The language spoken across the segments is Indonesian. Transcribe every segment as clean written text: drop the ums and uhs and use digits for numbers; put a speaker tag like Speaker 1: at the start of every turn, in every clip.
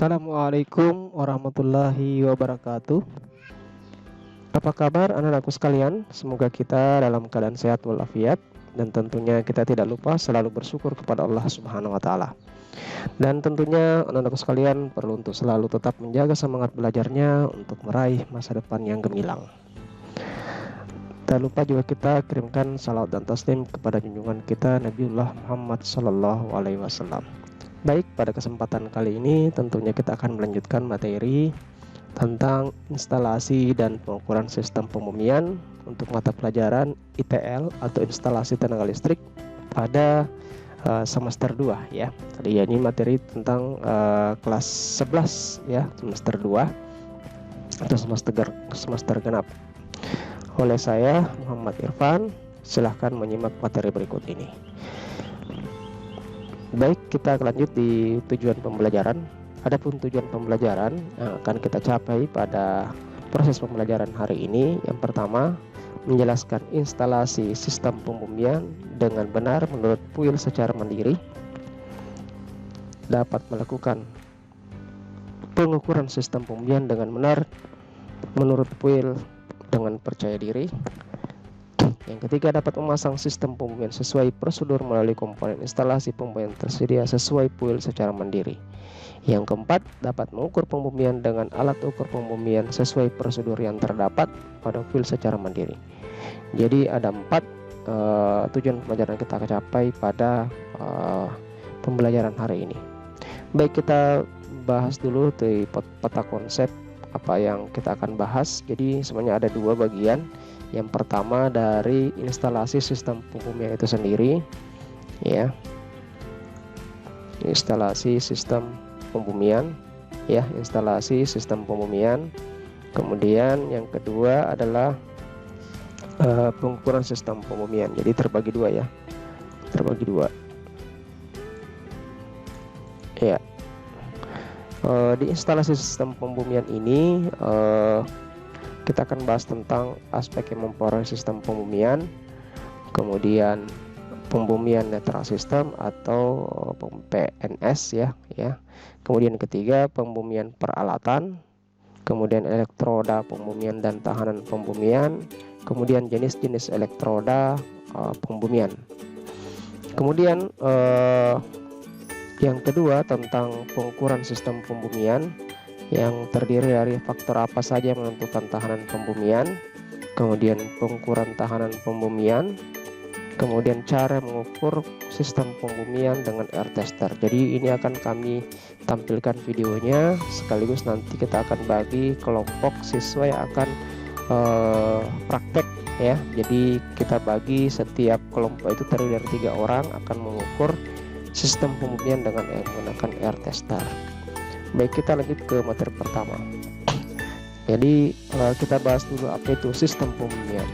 Speaker 1: Assalamualaikum warahmatullahi wabarakatuh. Apa kabar anak-anakku sekalian? Semoga kita dalam keadaan sehat walafiat, dan tentunya kita tidak lupa selalu bersyukur kepada Allah Subhanahu wa taala. Dan tentunya anak-anakku sekalian perlu untuk selalu tetap menjaga semangat belajarnya untuk meraih masa depan yang gemilang. Tak lupa juga kita kirimkan salawat dan taslim kepada junjungan kita Nabiullah Muhammad Sallallahu Alaihi Wasallam. Baik, pada kesempatan kali ini tentunya kita akan melanjutkan materi tentang instalasi dan pengukuran sistem pembumian untuk mata pelajaran ITL atau instalasi tenaga listrik pada semester 2 ya. Tadi ya, ini materi tentang kelas 11 ya, semester 2 atau semester genap. Oleh saya Muhammad Irfan, silahkan menyimak materi berikut ini. Baik, kita lanjut di tujuan pembelajaran. Adapun tujuan pembelajaran yang akan kita capai pada proses pembelajaran hari ini, yang pertama, menjelaskan instalasi sistem pembumian dengan benar menurut PUIL secara mandiri, dapat melakukan pengukuran sistem pembumian dengan benar menurut PUIL dengan percaya diri. Yang ketiga, dapat memasang sistem pembumian sesuai prosedur melalui komponen instalasi pembumian tersedia sesuai PUIL secara mandiri. Yang keempat, dapat mengukur pembumian dengan alat ukur pembumian sesuai prosedur yang terdapat pada PUIL secara mandiri. Jadi ada 4 tujuan pembelajaran kita akan capai pada pembelajaran hari ini. Baik, kita bahas dulu di peta konsep apa yang kita akan bahas. Jadi sebenarnya ada 2 bagian. Yang pertama dari instalasi sistem pembumian itu sendiri ya. Instalasi sistem pembumian ya, instalasi sistem pembumian. Kemudian yang kedua adalah pengukuran sistem pembumian. Jadi terbagi 2 ya. Terbagi 2. Ya. Di instalasi sistem pembumian ini kita akan bahas tentang aspek yang mempengaruhi sistem pembumian, kemudian pembumian netral system atau PNS ya. Kemudian ketiga, pembumian peralatan, kemudian elektroda pembumian dan tahanan pembumian, kemudian jenis-jenis elektroda pembumian. Kemudian yang kedua tentang pengukuran sistem pembumian, yang terdiri dari faktor apa saja yang menentukan tahanan pembumian, kemudian pengukuran tahanan pembumian, kemudian cara mengukur sistem pembumian dengan air tester. Jadi ini akan kami tampilkan videonya, sekaligus nanti kita akan bagi kelompok siswa yang akan praktek ya. Jadi kita bagi setiap kelompok itu terdiri dari 3 orang akan mengukur sistem pembumian dengan menggunakan air tester. Baik, kita lanjut ke materi pertama. Jadi kita bahas dulu apa itu sistem pembumian.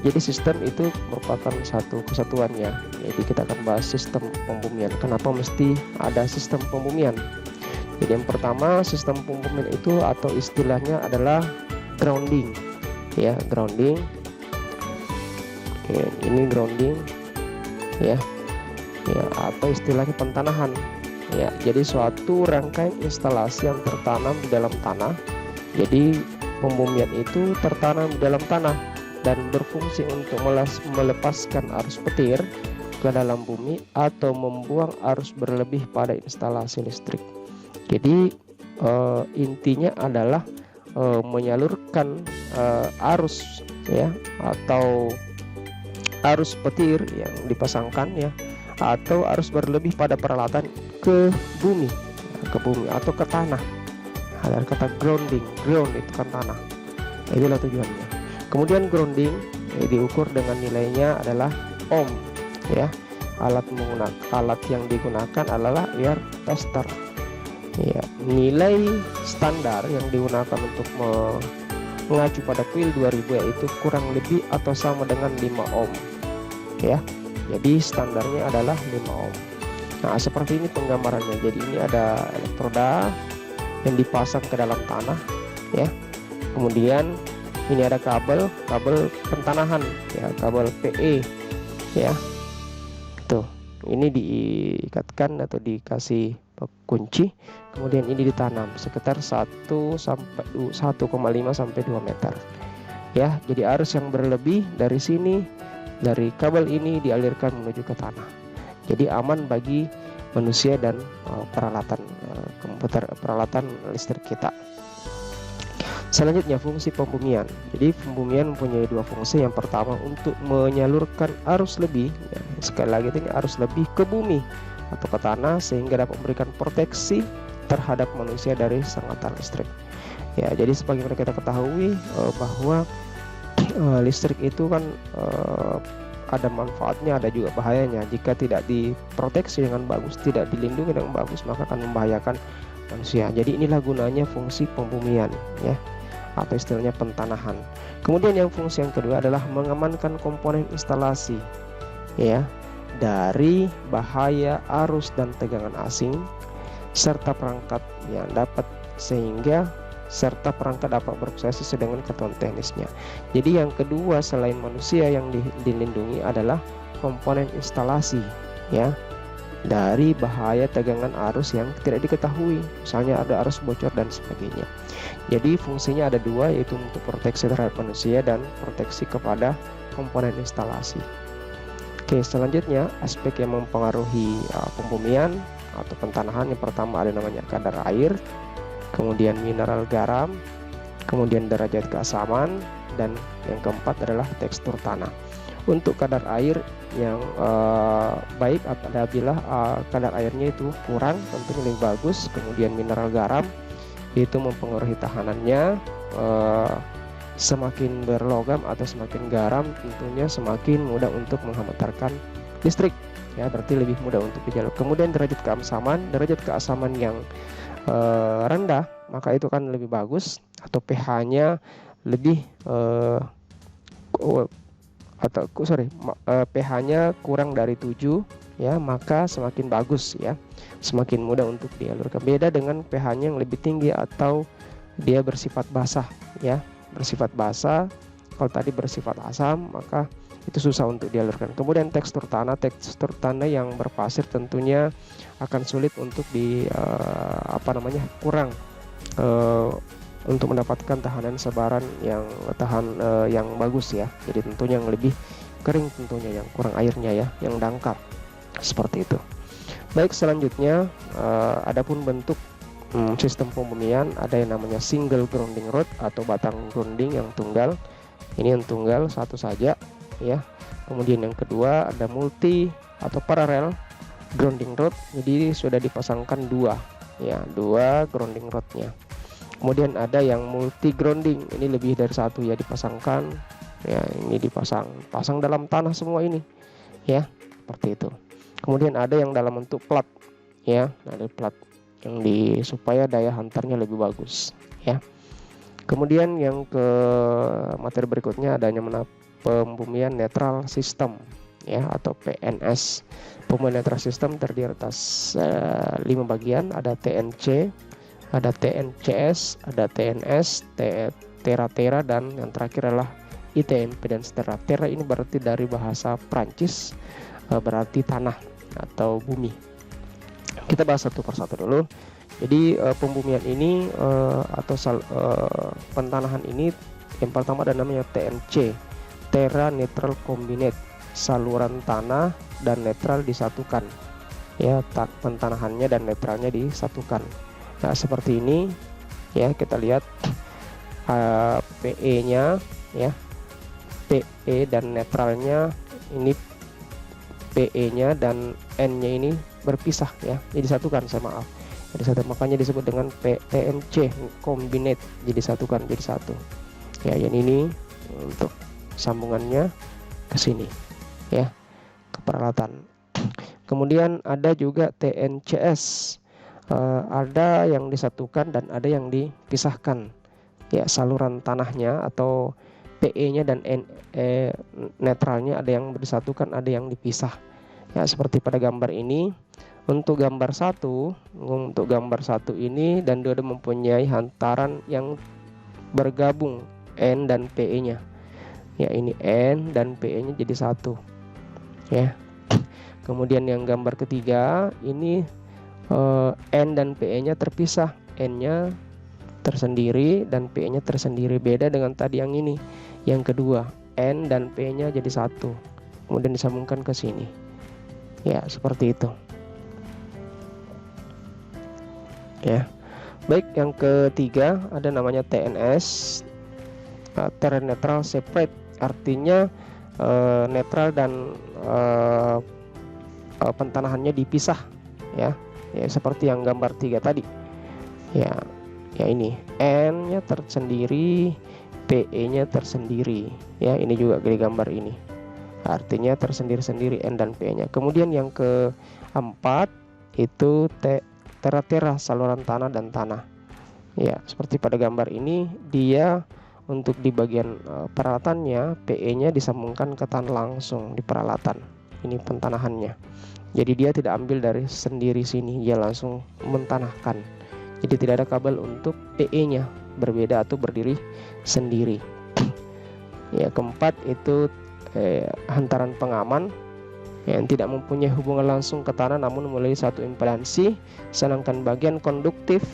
Speaker 1: Jadi sistem itu merupakan satu kesatuan ya. Jadi kita akan bahas sistem pembumian. Kenapa mesti ada sistem pembumian? Jadi yang pertama, sistem pembumian itu atau istilahnya adalah grounding ya, grounding. Oke, ini grounding ya. Ya, atau istilahnya pentanahan. Ya, jadi suatu rangkaian instalasi yang tertanam di dalam tanah. Jadi pembumian itu tertanam di dalam tanah dan berfungsi untuk melepaskan arus petir ke dalam bumi atau membuang arus berlebih pada instalasi listrik. Jadi intinya adalah menyalurkan arus ya, atau arus petir yang dipasangkan ya, atau arus berlebih pada peralatan ke bumi atau ke tanah. Ada kata grounding, ground itu kan tanah. Itulah tujuannya. Kemudian grounding diukur dengan nilainya adalah ohm ya. Alat yang digunakan adalah air tester. Ya, nilai standar yang digunakan untuk mengacu pada PUIL 2000 yaitu kurang lebih atau sama dengan 5 ohm ya. Jadi standarnya adalah 5 ohm. Nah, seperti ini penggambarannya. Jadi ini ada elektroda yang dipasang ke dalam tanah ya. Kemudian ini ada kabel pentanahan ya, kabel PE ya. Tuh. ini diikatkan atau dikasih kunci, kemudian ini ditanam sekitar 1,5 sampai 2 meter. Ya, jadi arus yang berlebih dari sini, dari kabel ini dialirkan menuju ke tanah. Jadi aman bagi manusia dan peralatan komputer, peralatan listrik kita. Selanjutnya fungsi pembumian. Jadi pembumian mempunyai dua fungsi. Yang pertama untuk menyalurkan arus lebih, ya, sekali lagi ini arus lebih ke bumi atau ke tanah sehingga dapat memberikan proteksi terhadap manusia dari sengatan listrik. Ya, jadi sebagaimana kita ketahui bahwa listrik itu kan ada manfaatnya, ada juga bahayanya. Jika tidak diproteksi dengan bagus, tidak dilindungi dengan bagus, maka akan membahayakan manusia. Jadi inilah gunanya fungsi pembumian, ya, atau istilahnya pentanahan. Kemudian yang fungsi yang kedua adalah mengamankan komponen instalasi, ya, dari bahaya arus dan tegangan asing serta perangkat yang dapat dapat berproses sesuai dengan ketentuan teknisnya. Jadi yang kedua selain manusia yang dilindungi adalah komponen instalasi, ya, dari bahaya tegangan arus yang tidak diketahui, misalnya ada arus bocor dan sebagainya. Jadi fungsinya ada dua, yaitu untuk proteksi terhadap manusia dan proteksi kepada komponen instalasi. Oke, selanjutnya aspek yang mempengaruhi pembumian atau pentanahan. Yang pertama ada namanya kadar air, kemudian mineral garam, kemudian derajat keasaman, dan yang keempat adalah tekstur tanah. Untuk kadar air yang baik apabila kadar airnya itu kurang, tentunya lebih bagus. Kemudian mineral garam itu mempengaruhi tahanannya, semakin berlogam atau semakin garam tentunya semakin mudah untuk menghantarkan listrik, ya, berarti lebih mudah untuk dijalur. Kemudian derajat keasaman yang rendah, maka itu kan lebih bagus, atau pH-nya lebih pH-nya kurang dari 7, ya, maka semakin bagus, ya, semakin mudah untuk dialurkan. Beda dengan pH-nya yang lebih tinggi atau dia bersifat basah, ya, bersifat basah. Kalau tadi bersifat asam, maka itu susah untuk dialurkan. Kemudian tekstur tanah yang berpasir tentunya akan sulit untuk kurang untuk mendapatkan tahanan sebaran yang yang bagus, ya. Jadi tentunya yang lebih kering, tentunya yang kurang airnya, ya, yang dangkal, seperti itu. Baik, selanjutnya adapun bentuk sistem pembumian, ada yang namanya single grounding rod atau batang grounding yang tunggal. Ini yang tunggal satu saja, ya. Kemudian yang kedua ada multi atau parallel grounding rod. Jadi sudah dipasangkan dua grounding rodnya. Kemudian ada yang multi grounding, ini lebih dari satu, ya, dipasangkan, ya, ini dipasang dalam tanah semua ini, ya, seperti itu. Kemudian ada yang dalam bentuk plat, ya, ada plat yang supaya daya hantarnya lebih bagus, ya. Kemudian yang ke materi berikutnya adanya pembumian netral system, ya, atau PNS. Pembumian netral system terdiri atas 5 bagian, ada TNC, ada TNCS, ada TNS, Tera, dan yang terakhir adalah ITMP dan seterusnya. Tera ini berarti dari bahasa Prancis, berarti tanah atau bumi. Kita bahas satu persatu dulu. Jadi pembumian ini atau pentanahan ini, yang pertama ada namanya TNC, Terra Neutral Combinate, saluran tanah dan netral disatukan, ya, pentanahannya dan netralnya disatukan. Nah, seperti ini, ya, kita lihat PE-nya, ya, PE dan netralnya ini, PE-nya dan N-nya ini berpisah, ya, jadi disatukan, makanya disebut dengan TNC combinate, jadi disatukan jadi satu, ya. Yang ini untuk sambungannya ke sini, ya, ke peralatan. Kemudian ada juga TNCS, ada yang disatukan dan ada yang dipisahkan, ya, saluran tanahnya atau PE-nya dan netralnya ada yang disatukan, ada yang dipisah, ya, seperti pada gambar ini. Untuk gambar satu ini dan dia mempunyai hantaran yang bergabung N dan PE-nya, ya, ini N dan PE-nya jadi satu, ya. Kemudian yang gambar ketiga ini N dan PE-nya terpisah, N-nya tersendiri dan PE-nya tersendiri, beda dengan tadi yang ini. Yang kedua, N dan P-nya jadi satu, kemudian disambungkan ke sini. Ya, seperti itu. Ya. Baik, yang ketiga ada namanya TNS, terrain neutral separate, artinya netral dan pentanahannya dipisah, ya. Ya, seperti yang gambar 3 tadi. Ya ini N-nya tersendiri, PE-nya tersendiri. Ya, ini juga di gambar ini. Artinya tersendiri-sendiri N dan PE-nya. Kemudian yang keempat itu tera-tera, saluran tanah dan tanah. Ya, seperti pada gambar ini, dia untuk di bagian peralatannya PE-nya disambungkan ke tanah langsung di peralatan. Ini pentanahannya. Jadi dia tidak ambil dari sendiri sini, dia langsung mentanahkan. Jadi tidak ada kabel untuk PE-nya berbeda atau berdiri sendiri. Ya, keempat itu hantaran pengaman yang tidak mempunyai hubungan langsung ke tanah namun memiliki satu impedansi, sedangkan bagian konduktif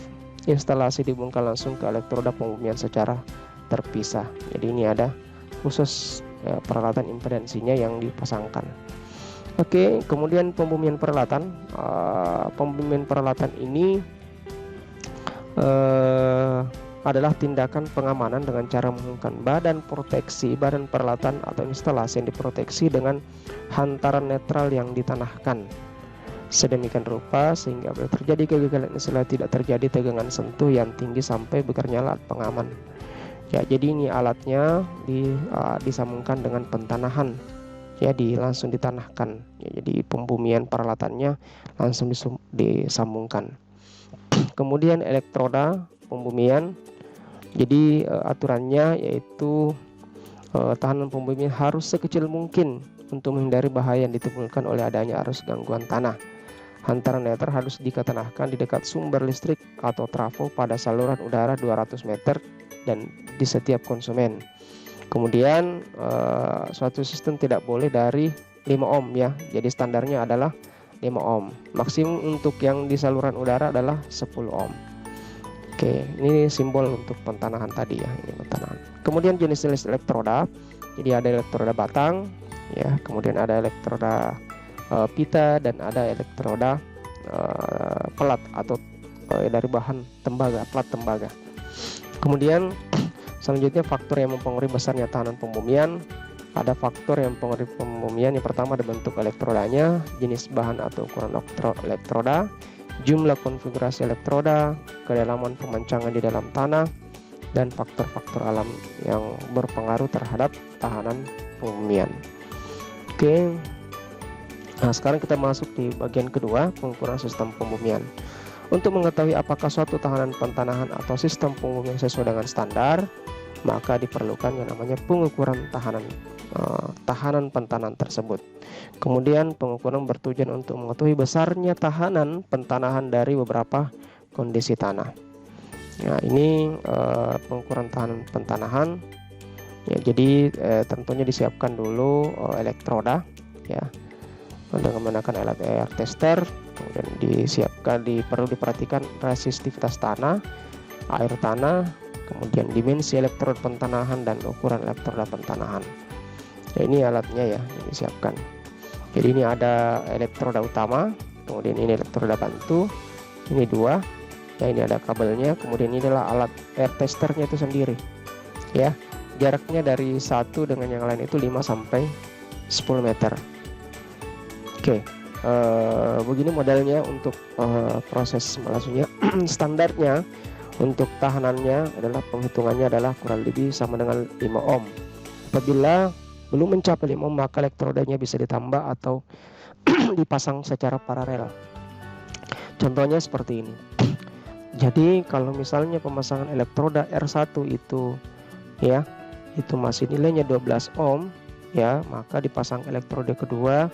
Speaker 1: instalasi dihubungkan langsung ke elektroda pembumian secara terpisah. Jadi ini ada khusus peralatan impedansinya yang dipasangkan. Oke, kemudian pembumian peralatan. Pembumian peralatan ini adalah tindakan pengamanan dengan cara menghubungkan badan proteksi, badan peralatan atau instalasi yang diproteksi dengan hantaran netral yang ditanahkan sedemikian rupa sehingga bila terjadi kegagalan instalasi tidak terjadi tegangan sentuh yang tinggi sampai bekerja alat pengaman. Ya, jadi ini alatnya disambungkan dengan pentanahan. Ya, langsung ditanahkan. Ya, jadi pembumian peralatannya langsung disambungkan. Kemudian elektroda pembumian. Jadi aturannya yaitu tahanan pembumian harus sekecil mungkin untuk menghindari bahaya yang ditimbulkan oleh adanya arus gangguan tanah. Hantaran netral harus diketanahkan di dekat sumber listrik atau trafo pada saluran udara 200 meter dan di setiap konsumen. Kemudian suatu sistem tidak boleh dari 5 ohm ya. Jadi standarnya adalah 5 ohm. Maksimum untuk yang di saluran udara adalah 10 ohm. Oke, ini simbol untuk pentanahan tadi ya, ini pentanahan. Kemudian jenis-jenis elektroda. Jadi ada elektroda batang ya, kemudian ada elektroda pita dan ada elektroda pelat atau dari bahan tembaga, plat tembaga. Kemudian selanjutnya faktor yang mempengaruhi besarnya tahanan pembumian. Ada faktor yang mempengaruhi pembumian. Yang pertama ada bentuk elektrodanya, jenis bahan atau ukuran elektroda, jumlah konfigurasi elektroda, kedalaman pemancangan di dalam tanah, dan faktor-faktor alam yang berpengaruh terhadap tahanan pembumian. Oke. Nah, sekarang kita masuk di bagian kedua, pengukuran sistem pembumian. Untuk mengetahui apakah suatu tahanan pentanahan atau sistem pembumian sesuai dengan standar, maka diperlukan yang namanya pengukuran tahanan pentanahan tersebut. Kemudian pengukuran bertujuan untuk mengetahui besarnya tahanan pentanahan dari beberapa kondisi tanah. Nah, ini pengukuran tahanan pentanahan. Ya, jadi tentunya disiapkan dulu elektroda ya dengan menggunakan alat air tester. Kemudian perlu diperhatikan resistivitas tanah, air tanah, kemudian dimensi elektroda pentanahan dan ukuran elektroda pentanahan. Ya, ini alatnya ya yang disiapkan. Jadi ini ada elektroda utama, kemudian ini elektroda bantu, ini 2. Ya, ini ada kabelnya, kemudian ini adalah alat air testernya itu sendiri. Ya, jaraknya dari satu dengan yang lain itu 5 sampai 10 meter. Oke. Begini modelnya untuk proses maksudnya standarnya untuk tahanannya adalah penghitungannya adalah kurang lebih sama dengan 5 ohm. Apabila belum mencapai 5 ohm maka elektrodanya bisa ditambah atau dipasang secara paralel. Contohnya seperti ini. Jadi kalau misalnya pemasangan elektroda R1 itu ya itu masih nilainya 12 ohm ya, maka dipasang elektroda kedua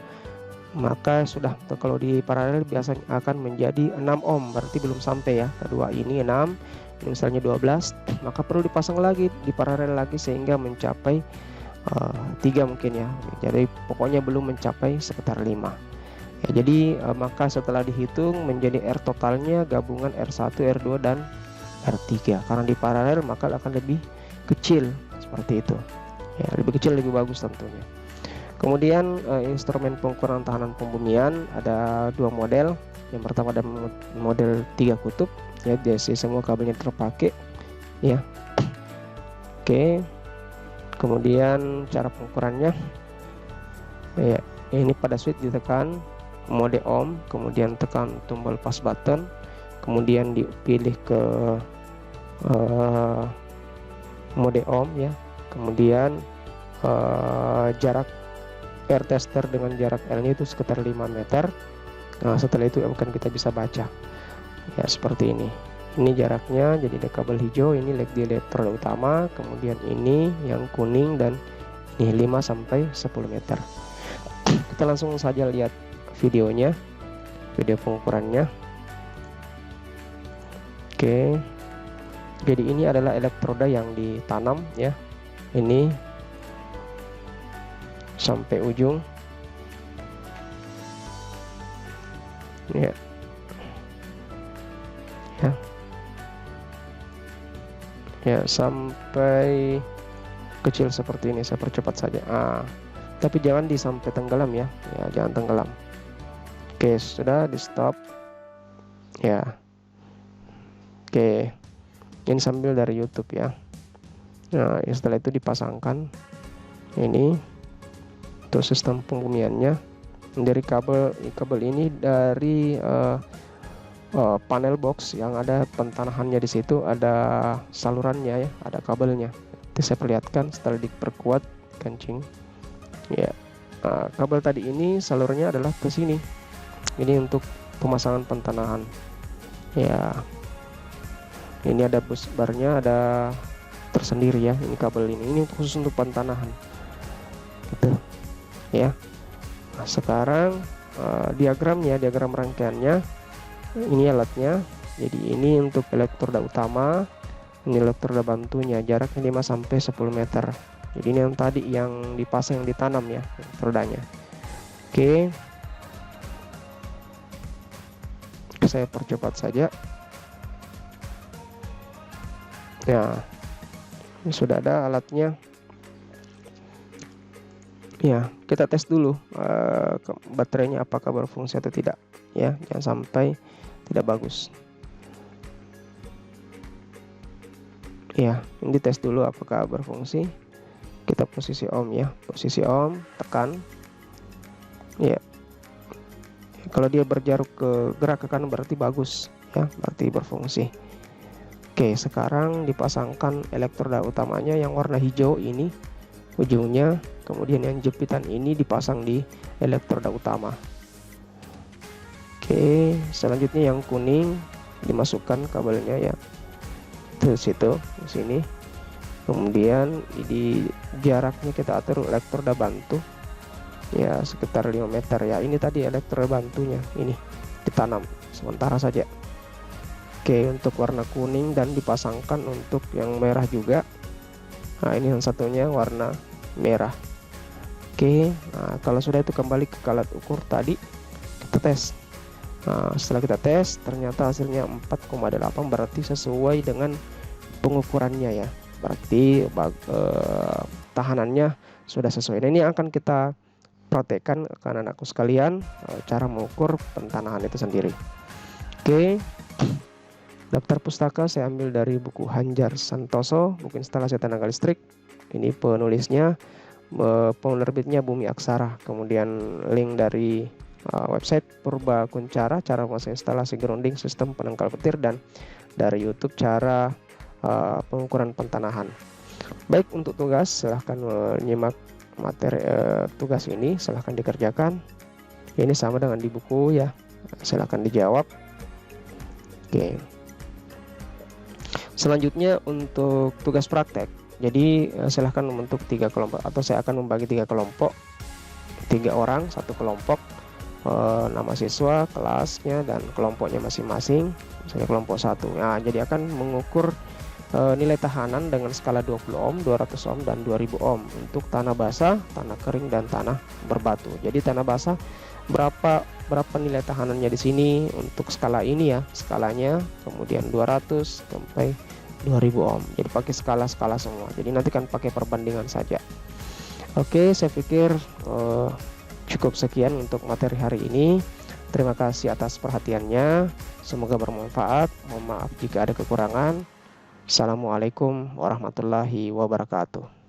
Speaker 1: maka sudah kalau di paralel biasanya akan menjadi 6 ohm, berarti belum sampai ya. Kedua ini 6, ini misalnya 12, maka perlu dipasang lagi di paralel lagi sehingga mencapai 3 mungkin ya. Jadi pokoknya belum mencapai sekitar 5. Ya, jadi maka setelah dihitung menjadi R totalnya gabungan R1, R2 dan R3. Karena di paralel maka akan lebih kecil seperti itu. Ya, lebih kecil lebih bagus tentunya. Kemudian instrumen pengukuran tahanan pembumian ada dua model. Yang pertama ada model 3 kutub, ya, DC semua kabelnya terpakai, ya. Oke. Kemudian cara pengukurannya, ya, ini pada switch ditekan mode ohm, kemudian tekan tombol pas button, kemudian dipilih ke mode ohm, ya, kemudian jarak air tester dengan jarak L nya itu sekitar 5 meter. Nah, setelah itu akan kita bisa baca, ya, seperti ini jaraknya. Jadi ada kabel hijau, ini leg di elektroda utama, kemudian ini yang kuning, dan ini 5 sampai 10 meter. Kita langsung saja lihat videonya, video pengukurannya. Oke, jadi ini adalah elektroda yang ditanam, ya, ini sampai ujung, ya, ya, sampai kecil seperti ini. Saya percepat saja, tapi jangan sampai tenggelam, ya, jangan tenggelam. Oke, sudah di stop, ya. Oke, ini sambil dari YouTube, ya. Nah, setelah itu dipasangkan ini untuk sistem pembumiannya. Dari kabel ini dari panel box yang ada pentanahannya, di situ ada salurannya, ya, ada kabelnya. Nanti saya perlihatkan setelah diperkuat kancing, ya. Kabel tadi ini salurannya adalah ke sini. Ini untuk pemasangan pentanahan, ya. Ini ada bus barnya, ada tersendiri, ya. Ini kabel ini khusus untuk pentanahan, gitu, ya. Nah, sekarang diagram rangkaiannya. Ini alatnya. Jadi ini untuk elektroda utama, ini elektroda bantunya, jaraknya 5 sampai 10 meter. Jadi ini yang tadi yang dipasang, yang ditanam, ya, elektrodanya. Oke. Saya percepat saja. Ya, ini sudah ada alatnya. Ya, kita tes dulu baterainya apakah berfungsi atau tidak, ya. Jangan sampai tidak bagus. Ya, ini tes dulu apakah berfungsi. Kita posisi ohm, ya, posisi ohm, tekan, ya. Kalau dia berjarak ke gerak ke kanan berarti bagus, ya, berarti berfungsi. Oke, sekarang dipasangkan elektroda utamanya yang warna hijau ini ujungnya, kemudian yang jepitan ini dipasang di elektroda utama. Oke, selanjutnya yang kuning dimasukkan kabelnya, ya, ke situ, di sini. Kemudian di jaraknya kita atur elektroda bantu, ya, sekitar 5 meter, ya. Ini tadi elektroda bantunya, ini ditanam sementara saja. Oke, untuk warna kuning dan dipasangkan untuk yang merah juga. Nah, ini yang satunya warna merah. Oke, nah, kalau sudah itu kembali ke alat ukur tadi, kita tes. Nah, setelah kita tes ternyata hasilnya 4,8, berarti sesuai dengan pengukurannya, ya. Berarti tahanannya sudah sesuai. Nah, ini akan kita praktekkan ke anak-anakku sekalian, cara mengukur pentanahan itu sendiri. Oke. Daftar pustaka saya ambil dari buku Hanjar Santoso, buku instalasi tenaga listrik. Ini penulisnya, penerbitnya Bumi Aksara. Kemudian link dari website Purba Kuncara, cara memasang instalasi grounding sistem penangkal petir, dan dari YouTube cara pengukuran pentanahan. Baik, untuk tugas silahkan menyimak materi tugas ini, silahkan dikerjakan. Ini sama dengan di buku, ya, silahkan dijawab. Oke. Selanjutnya untuk tugas praktek. Jadi silahkan membentuk 3 kelompok, atau saya akan membagi 3 kelompok, 3 orang satu kelompok, nama siswa, kelasnya, dan kelompoknya masing-masing. Misalnya kelompok 1. Nah, jadi akan mengukur nilai tahanan dengan skala 20 ohm, 200 ohm, dan 2000 ohm untuk tanah basah, tanah kering, dan tanah berbatu. Jadi tanah basah berapa nilai tahanannya di sini untuk skala ini ya, skalanya, kemudian 200 sampai 2000 ohm. Jadi pakai skala-skala semua. Jadi nanti kan pakai perbandingan saja. Oke, saya pikir cukup sekian untuk materi hari ini. Terima kasih atas perhatiannya. Semoga bermanfaat. Mohon maaf jika ada kekurangan. Assalamualaikum warahmatullahi wabarakatuh.